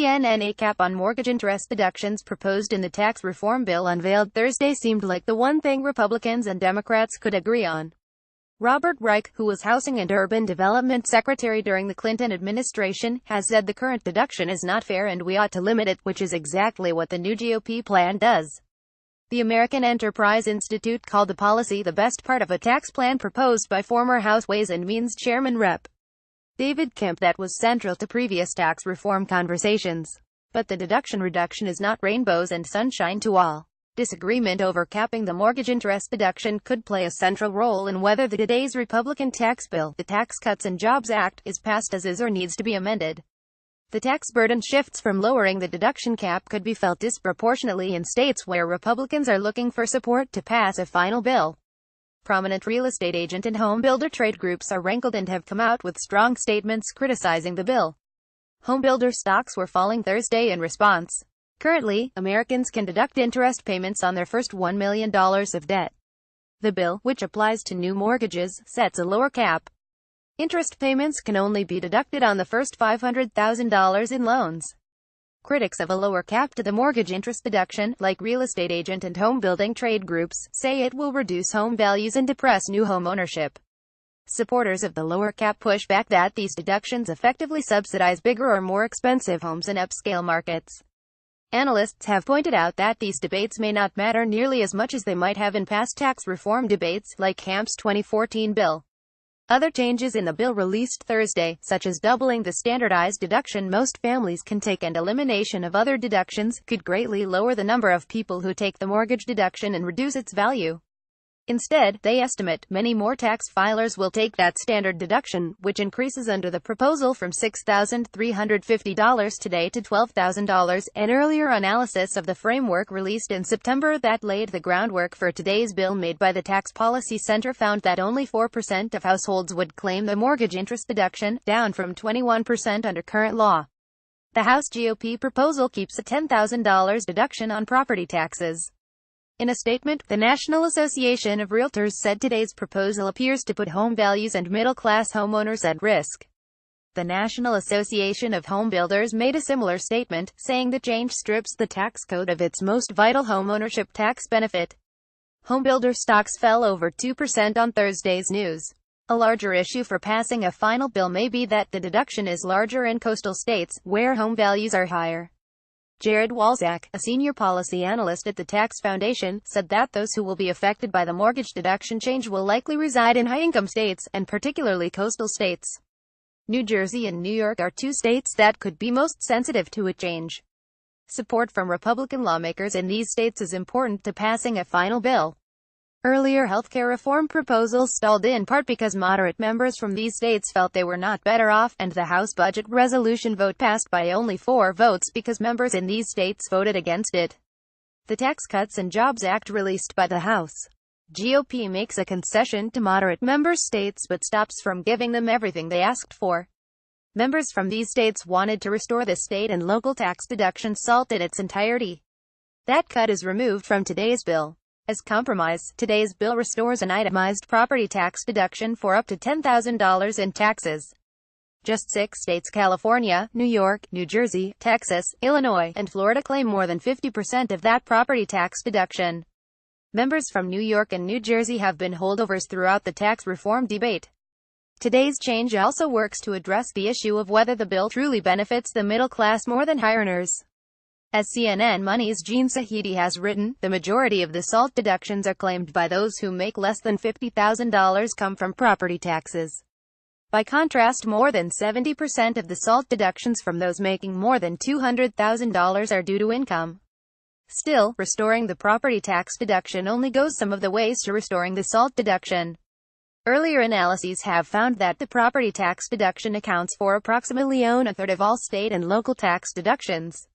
CNN. A cap on mortgage interest deductions proposed in the tax reform bill unveiled Thursday seemed like the one thing Republicans and Democrats could agree on. Robert Reich, who was Housing and Urban Development Secretary during the Clinton administration, has said the current deduction is not fair and we ought to limit it, which is exactly what the new GOP plan does. The American Enterprise Institute called the policy the best part of a tax plan proposed by former House Ways and Means Chairman Rep. David Kemp that was central to previous tax reform conversations. But the deduction reduction is not rainbows and sunshine to all. Disagreement over capping the mortgage interest deduction could play a central role in whether today's Republican tax bill, the Tax Cuts and Jobs Act, is passed as is or needs to be amended. The tax burden shifts from lowering the deduction cap could be felt disproportionately in states where Republicans are looking for support to pass a final bill. Prominent real estate agent and home builder trade groups are rankled and have come out with strong statements criticizing the bill. Home builder stocks were falling Thursday in response. Currently, Americans can deduct interest payments on their first $1 million of debt. The bill, which applies to new mortgages, sets a lower cap. Interest payments can only be deducted on the first $500,000 in loans. Critics of a lower cap to the mortgage interest deduction, like real estate agent and home building trade groups, say it will reduce home values and depress new home ownership. Supporters of the lower cap push back that these deductions effectively subsidize bigger or more expensive homes in upscale markets. Analysts have pointed out that these debates may not matter nearly as much as they might have in past tax reform debates, like Kemp's 2014 bill. Other changes in the bill released Thursday, such as doubling the standardized deduction most families can take and elimination of other deductions, could greatly lower the number of people who take the mortgage deduction and reduce its value. Instead, they estimate, many more tax filers will take that standard deduction, which increases under the proposal from $6,350 today to $12,000. An earlier analysis of the framework released in September that laid the groundwork for today's bill made by the Tax Policy Center found that only 4% of households would claim the mortgage interest deduction, down from 21% under current law. The House GOP proposal keeps a $10,000 deduction on property taxes. In a statement, the National Association of Realtors said today's proposal appears to put home values and middle-class homeowners at risk. The National Association of Home Builders made a similar statement, saying the change strips the tax code of its most vital homeownership tax benefit. Homebuilder stocks fell over 2% on Thursday's news. A larger issue for passing a final bill may be that the deduction is larger in coastal states, where home values are higher. Jared Walczak, a senior policy analyst at the Tax Foundation, said that those who will be affected by the mortgage deduction change will likely reside in high-income states, and particularly coastal states. New Jersey and New York are two states that could be most sensitive to a change. Support from Republican lawmakers in these states is important to passing a final bill. Earlier healthcare reform proposals stalled in part because moderate members from these states felt they were not better off, and the House budget resolution vote passed by only 4 votes because members in these states voted against it. The Tax Cuts and Jobs Act released by the House GOP makes a concession to moderate member states but stops from giving them everything they asked for. Members from these states wanted to restore the state and local tax deduction SALT in its entirety. That cut is removed from today's bill. As compromise, today's bill restores an itemized property tax deduction for up to $10,000 in taxes. Just 6 states, California, New York, New Jersey, Texas, Illinois, and Florida, claim more than 50% of that property tax deduction. Members from New York and New Jersey have been holdovers throughout the tax reform debate. Today's change also works to address the issue of whether the bill truly benefits the middle class more than high earners. As CNN Money's Jean Sahidi has written, the majority of the SALT deductions are claimed by those who make less than $50,000 come from property taxes. By contrast, more than 70% of the SALT deductions from those making more than $200,000 are due to income. Still, restoring the property tax deduction only goes some of the ways to restoring the SALT deduction. Earlier analyses have found that the property tax deduction accounts for approximately 1/3 of all state and local tax deductions.